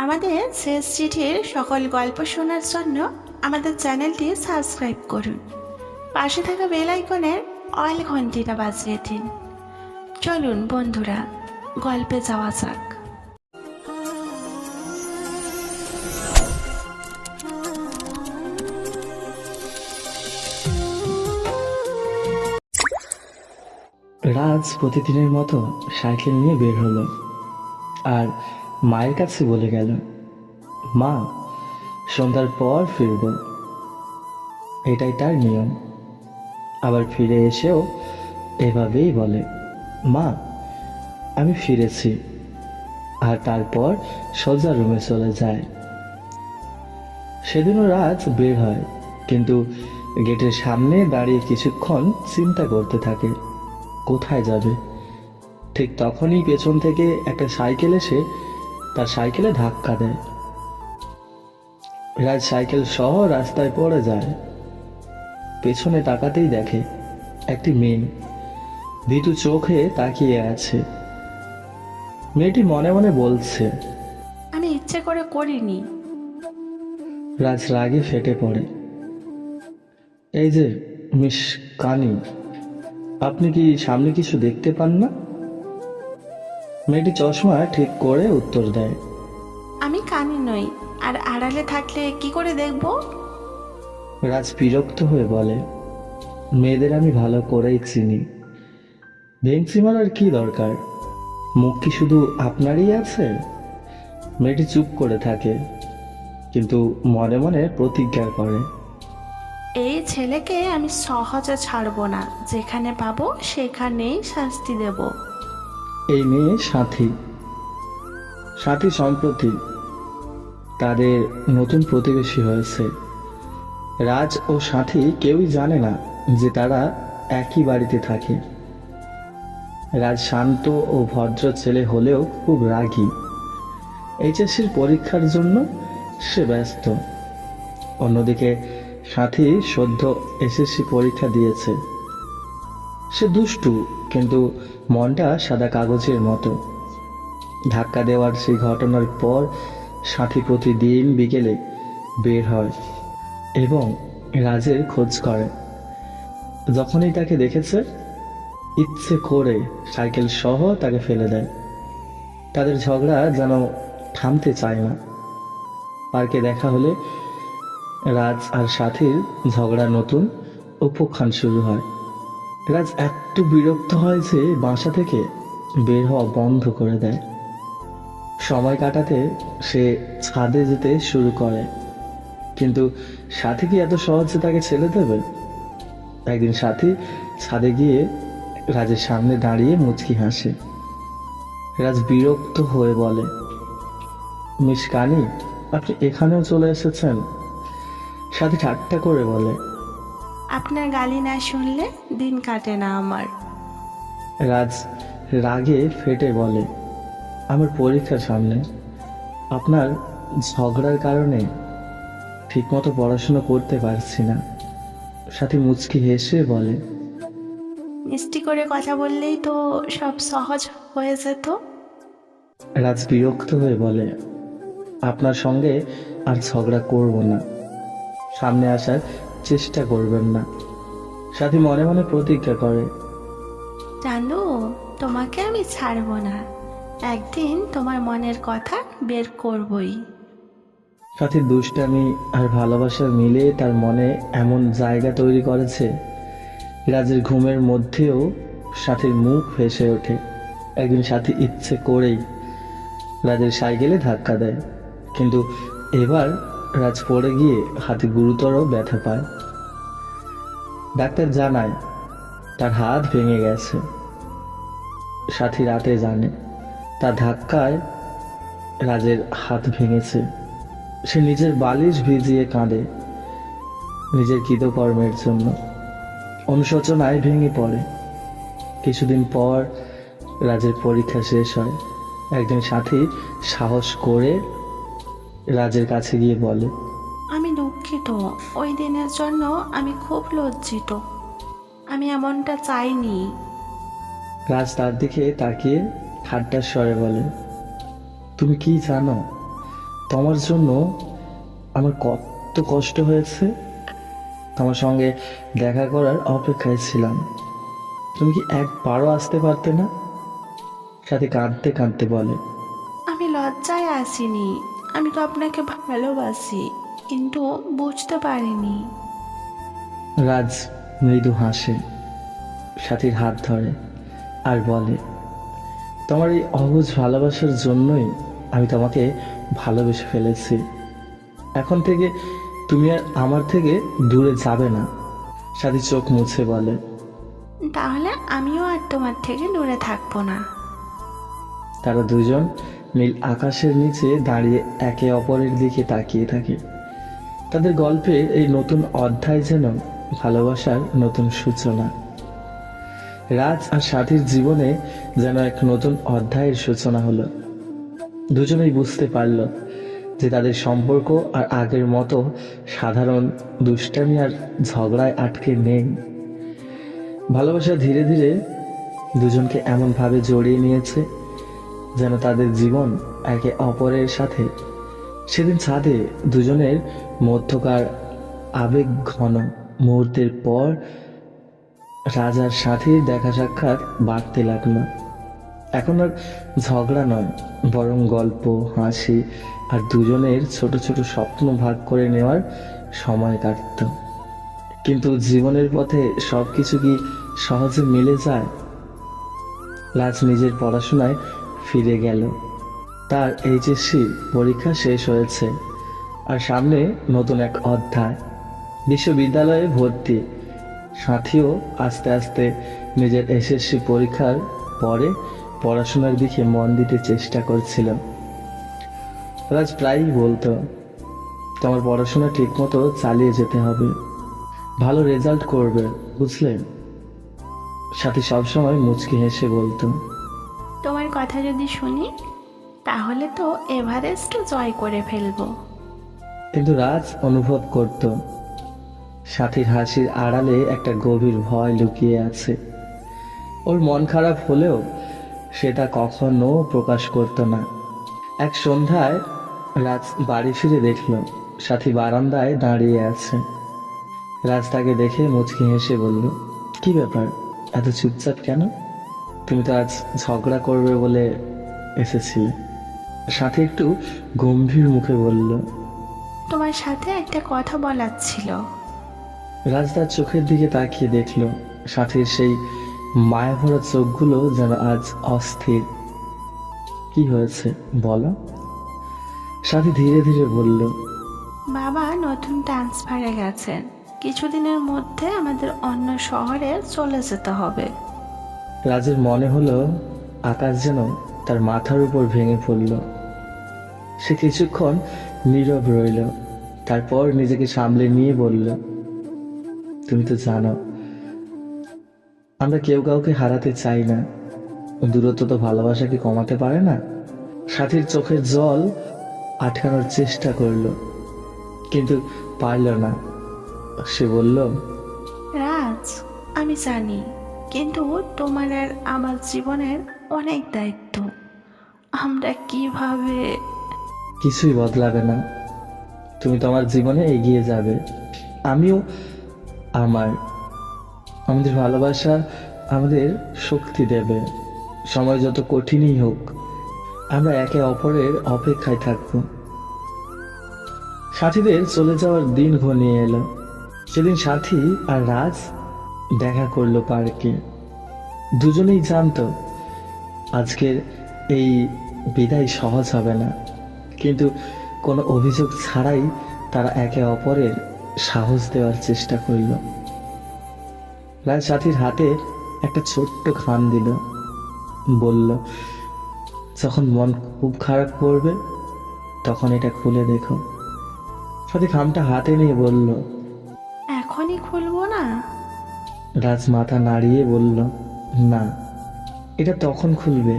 আমাদের শেষ চিঠির সকল গল্প শোনার জন্য আমাদের চ্যানেলটি সাবস্ক্রাইব করুন। পাশে থাকা বেল আইকনের অল ঘন্টিটা বাজিয়ে দিন। চলুন বন্ধুরা, গল্পে যাওয়া যাক। রাজ প্রতিদিনের মতো সাইকেল নিয়ে বের হলো আর মায়ের কাছে বলে গেল, মা, সন্ধ্যার পর ফিরব। এটাই তার নিয়ম। আবার ফিরে এসেও এভাবেই বলে, মা, আমি ফিরেছি। আর তারপর সোজা রুমে চলে যায়। সেদিনও রাজ বের হয়, কিন্তু গেটের সামনে দাঁড়িয়ে কিছুক্ষণ চিন্তা করতে থাকে কোথায় যাবে। ঠিক তখনই পেছন থেকে একটা সাইকেল এসে তার সাইকেলে ধাক্কা দেয়। রাজ সাইকেল সহ রাস্তায় পড়ে যায়। পেছনে তাকাতেই দেখে একটি মেয়ে ভীতু চোখে তাকিয়ে আছে। মেয়েটি মনে মনে বলছে, আমি ইচ্ছে করে করিনি। রাজ রাগে ফেটে পড়ে। এই যে মিস কানি, আপনি কি সামনে কিছু দেখতে পান না? মেয়েটি চশমা ঠিক করে উত্তর দেয়, আমি কানি নই, আর আড়ালে থাকলে কি করে দেখব? রাজ বিরক্ত হয়ে বলে, মেয়েদের আমি ভালো করেই চিনি। ভেংচি মারার কি দরকার? মুখ কি শুধু আপনারই আছে? মেয়েটি চুপ করে থাকে, কিন্তু মনে মনে প্রতিজ্ঞা করে, এই ছেলেকে আমি সহজে ছাড়বো না। যেখানে পাবো সেখানেই শাস্তি দেব। এই মেয়ে সাথী। সাথী সম্প্রতি তাদের নতুন প্রতিবেশী হয়েছে। রাজ ও সাথী কেউই জানে না যে তারা একই বাড়িতে থাকে। রাজ শান্ত ও ভদ্র ছেলে হলেও খুব রাগী। এইচএসসির পরীক্ষার জন্য সে ব্যস্ত। অন্যদিকে সাথী সদ্য এসএসসি পরীক্ষা দিয়েছে। সে দুষ্টু, কিন্তু মনটা সাদা কাগজের মতো। ধাক্কা দেওয়ার সেই ঘটনার পর সাথী প্রতিদিন বিকেলে বের হয় এবং রাজের খোঁজ করে। যখনই তাকে দেখেছে, ইচ্ছে করে সাইকেল সহ তাকে ফেলে দেয়। তাদের ঝগড়া যেন থামতে চায় না। পার্কে দেখা হলে রাজ আর সাথীর ঝগড়া নতুন উপখ্যান শুরু হয়। রাজ এত বিরক্ত হয় যে বাসা থেকে বের হওয়া বন্ধ করে দেয়। সময় কাটাতে সে ছাদে যেতে শুরু করে, কিন্তু সাথী কি এত সহজে তাকে ছেড়ে দেবে? একদিন সাথী ছাদে গিয়ে রাজের সামনে দাঁড়িয়ে মুচকি হাসে। রাজ বিরক্ত হয়ে বলে, মিস কানি, আপনি এখানেও চলে এসেছেন? সাথী ঠাট্টা করে বলে, আপনার গালি না শুনলে দিন কাটে না আমার। রাজ রাগে ফেটে বলে, আমার পরীক্ষার সামনে, আপনার ঝগড়ার কারণে ঠিকমতো পড়াশোনা করতে পারছি না। সাথী মুচকি হেসে বলে, মিষ্টি করে কথা বললেই তো সব সহজ হয়ে যেত। রাজ বিরক্ত হয়ে বলে, আপনার সঙ্গে আর ঝগড়া করব না, সামনে আসার চেষ্টা করবেন না। সাথী মনে মনে প্রতিজ্ঞা করে, জানো, তোমাকে আমি ছাড়বো না। একদিন তোমার মনের কথা বের করবই। সাথীর দুষ্টামি আর ভালোবাসা মিলে তার মনে এমন জায়গা তৈরি করেছে, রাজের ঘুমের মধ্যেও সাথীর মুখ ভেসে ওঠে। একদিন সাথী ইচ্ছে করেই রাজের সাইকেলে ধাক্কা দেয়, কিন্তু এবার রাজ পড়ে গিয়ে হাতে গুরুতর ব্যথা পায়। ডাক্তার জানায় তার হাত ভেঙে গেছে। সাথী রাতে জানে তার ধাক্কায় রাজের হাত ভেঙেছে। সে নিজের বালিশ ভিজিয়ে কাঁদে নিজের কৃতকর্মের জন্য। অনুশোচনায় ভেঙে পড়ে। কিছুদিন পর রাজের পরীক্ষা শেষ হয়। একদিন সাথী সাহস করে রাজের কাছে গিয়ে বলে, আমি দুঃখিত। ওই দিনের জন্য আমি খুব লজ্জিত। আমি এমনটা চাইনি। রাজ তার দিকে তাকিয়ে ঠাট্টার স্বরে বলে, তুমি কি জানো, তোমার জন্য আমার কত কষ্ট হয়েছে। তোমার সঙ্গে দেখা করার অপেক্ষায় ছিলাম। তুমি কি একবারও আসতে পারতে না? সাথী কাঁদতে কাঁদতে বলে। আমি লজ্জায় আসিনি, আমি তো আপনাকে ভালোবাসি, কিন্তু বুঝতে পারিনি। রাজ মৃদু হাসে, সাথীর হাত ধরে আর বলে, তোমার এই অবুঝ ভালোবাসার জন্যই আমি তোমাকে ভালোবেসে ফেলেছি। এখন থেকে তুমি আর আমার থেকে দূরে যাবে না। সাথী চোখ মুছে বলে। তাহলে আমিও আর তোমার থেকে দূরে থাকবো না। তারা দুজন নীল আকাশের নিচে দাঁড়িয়ে একে অপরের দিকে তাকিয়ে থাকে। তাদের গল্পের এই নতুন অধ্যায় যেন ভালোবাসার নতুন সূচনা। রাজ আর সাথীর জীবনে যেন এক নতুন অধ্যায়ের সূচনা হলো। দুজনেই বুঝতে পারল যে তাদের সম্পর্ক আর আগের মতো সাধারণ দুষ্টামি আর ঝগড়ায় আটকে নেই। ভালোবাসা ধীরে ধীরে দুজনকে এমনভাবে জড়িয়ে নিয়েছে যেন তাদের জীবন একে অপরের সাথে। সেদিন ছাদে দুজনের মধ্যকার আবেগ ঘন মুহূর্তের পর রাজার সাথীর দেখা সাক্ষাৎ বাড়তে লাগলো। এখন আর ঝগড়া নয়, বরং গল্প, হাসি আর দুজনের ছোট ছোট স্বপ্ন ভাগ করে নেওয়ার সময় কাটত। কিন্তু জীবনের পথে সবকিছু কি সহজে মিলে যায়? রাজ নিজের পড়াশোনায় ফিরে গেল। তার এইচএসসি পরীক্ষা শেষ হয়েছে আর সামনে নতুন এক অধ্যায়, বিশ্ববিদ্যালয়ে ভর্তি। সাথীও আস্তে আস্তে নিজের এসএসসি পরীক্ষার পরে পড়াশোনার দিকে মন দিতে চেষ্টা করছিল। রাজ প্রায়ই বলতো, তোমার পড়াশোনা ঠিকমতো চালিয়ে যেতে হবে, ভালো রেজাল্ট করবে, বুঝলে? সাথী সবসময় মুচকি হেসে বলতো, তোমার কথা যদি শুনি তাহলে তো এভারেস্টও জয় করে ফেলবো। কিন্তু রাজ অনুভব করত সাথীর হাসির আড়ালে একটা গভীর ভয় লুকিয়ে আছে। ওর মন খারাপ হলেও সে তা কখনো প্রকাশ করত না। এক সন্ধ্যায় রাজ বাড়ি ফিরে দেখল সাথী বারান্দায় দাঁড়িয়ে আছে। রাজ তাকে দেখে মুচকি হেসে বলল, কি ব্যাপার, এত চুপচাপ কেন? তুমি তো আজ ঝগড়া করবে বলে এসেছিলে। সাথী একটু গম্ভীর মুখে বলল, তোমার সাথে একটা কথা বলার ছিল। রাজ তার চোখের দিকে তাকিয়ে দেখল সাথীর সেই মায়াভরা চোখগুলো যেন আজ অস্থির। কি হয়েছে বলো? সাথী ধীরে ধীরে বলল, বাবা নতুন ট্রান্সফারে গেছেন, কিছুদিনের মধ্যে আমাদের অন্য শহরে চলে যেতে হবে। রাজের মনে হলো আকাশ যেন তার মাথার উপর ভেঙে পড়ল। সে কিছুক্ষণ নীরব রইল, তারপর নিজেকে সামলে নিয়ে বলল, তুমি তো জানো আমরা কেউ কাউকে হারাতে চাই না, দূরত্ব তো ভালোবাসাকে কমাতে পারে না। সাথীর চোখের জল আটকানোর চেষ্টা করলো, কিন্তু পারল না। সে বলল, রাজ, আমি জানি, কিন্তু তোমার আর আমার জীবনের অনেক দায়িত্ব। আমরা কিভাবে? কিছুই বদলাবে না, তুমি তোমার জীবনে এগিয়ে যাবে, আমিও আমার। আমাদের ভালোবাসা আমাদের শক্তি দেবে। সময় যত কঠিনই হোক, আমরা একে অপরের অপেক্ষায় থাকব। সাথীদের চলে যাওয়ার দিন ঘনিয়ে এলো। সেদিন সাথী আর রাজ দেখা করলো পার্কে। দুজনেই জানতো আজকের এই বিদায় সহজ হবে না, কিন্তু কোনো অভিযোগ ছাড়াই তারা একে অপরের সাহস দেওয়ার চেষ্টা করল। রাজ সাথীর হাতে একটা ছোট্ট খাম দিল, বলল, যখন মন খুব খারাপ করবে তখন এটা খুলে দেখো। সাথী খামটা হাতে নিয়ে বলল, এখনই খুলবো না। রাজ মাথা নাড়িয়ে বলল, না, এটা তখন খুলবে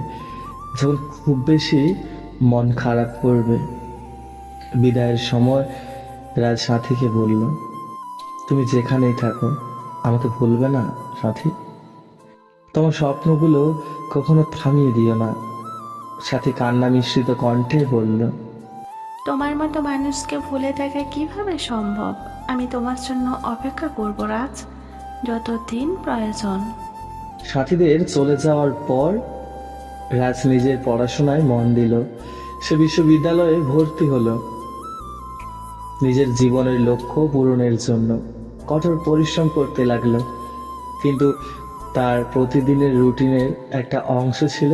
যখন খুব বেশি মন খারাপ করবে। বিদায়ের সময় রাজ সাথীকে বলল, তুমি যেখানেই থাকো আমাকে ভুলবে না সাথী। তোমার স্বপ্নগুলো কখনো থামিয়ে দিও না। সাথী কান্না মিশ্রিত কণ্ঠে বলল, তোমার মতো মানুষকে ভুলে থাকা কিভাবে সম্ভব? আমি তোমার জন্য অপেক্ষা করব রাজ, যতদিন প্রয়োজন। সাথীদের চলে যাওয়ার পর রাজ নিজের পড়াশোনায় মন দিল। সে বিশ্ববিদ্যালয়ে ভর্তি হলো। নিজের জীবনের লক্ষ্য পূরণের জন্য কঠোর পরিশ্রম করতে লাগলো। কিন্তু তার প্রতিদিনের রুটিনের একটা অংশ ছিল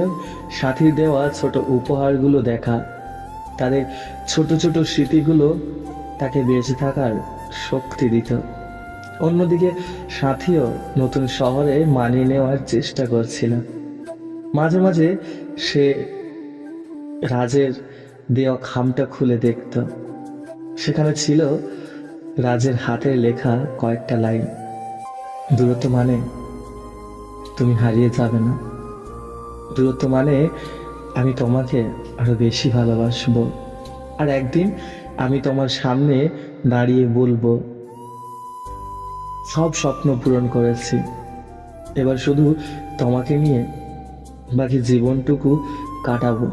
সাথীর দেওয়া ছোট উপহারগুলো দেখা। তাদের ছোট ছোট স্মৃতিগুলো তাকে বেঁচে থাকার শক্তি দিত। অন্যদিকে সাথীও নতুন শহরে মানিয়ে নেওয়ার চেষ্টা করছিল। মাঝে মাঝে সে রাজের দেওয়া খামটা খুলে দেখত। সেখানে ছিল রাজের হাতের লেখা কয়েকটা লাইন। দূরত্ব মানে তুমি হারিয়ে যাবে না। দূরত্ব মানে আমি তোমাকে আরো বেশি ভালোবাসবো। আর একদিন আমি তোমার সামনে দাঁড়িয়ে বলবো, সব স্বপ্ন পূরণ করেছি, এবার শুধু তোমাকে নিয়ে বাকি জীবনটুকু কাটাবো।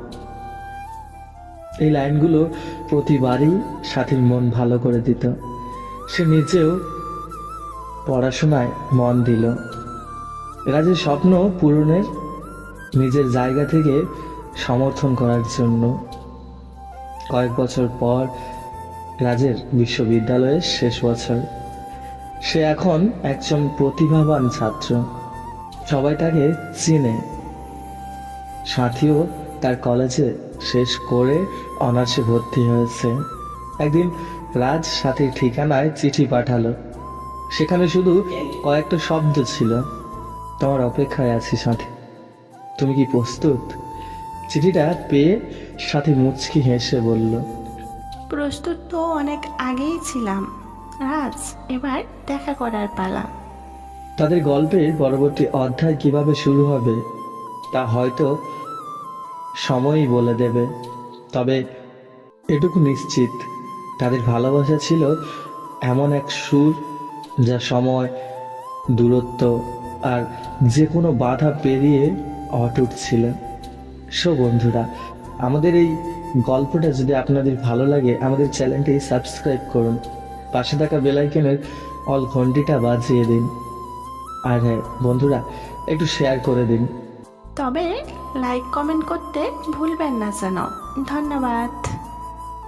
এই লাইনগুলো প্রতিবারই সাথীর মন ভালো করে দিত। সে নিজেও পড়াশোনায় মন দিল। রাজের স্বপ্ন পূরণের নিজের জায়গা থেকে সমর্থন করার জন্য। কয়েক বছর পর রাজের বিশ্ববিদ্যালয়ের শেষ বছর। সে এখন একজন প্রতিভাবান ছাত্র। সবাই তাকে চিনে। সাথীও তার কলেজে শেষ করে অনার্সে ভর্তি হয়েছে। একদিন রাজ সাথীর ঠিকানায় চিঠি পাঠালো। সেখানে শুধু কয়েকটা শব্দ ছিল, তোমার অপেক্ষায় আছি সাথী, তুমি কি প্রস্তুত? চিঠিটা পেয়ে সাথী মুচকি হেসে বলল, প্রস্তুত তো অনেক আগেই ছিলাম রাজ, এবার দেখা করার পালা। তাদের গল্পের পরবর্তী অধ্যায় কিভাবে শুরু হবে তা হয়তো সময়ই বলে দেবে। তবে এটুকু নিশ্চিত, তাদের ভালোবাসা ছিল এমন এক সুর যা সময়, দূরত্ব আর যে কোনো বাধা পেরিয়ে অটুট ছিল। সো বন্ধুরা, আমাদের এই গল্পটা যদি আপনাদের ভালো লাগে, আমাদের চ্যানেলটি সাবস্ক্রাইব করুন, পাশে থাকা বেল আইকনের অল ঘন্টিটা বাজিয়ে দিন। আর হ্যাঁ বন্ধুরা, একটু শেয়ার করে দিন। তবে লাইক কমেন্ট করতে ভুলবেন না যেন। ধন্যবাদ।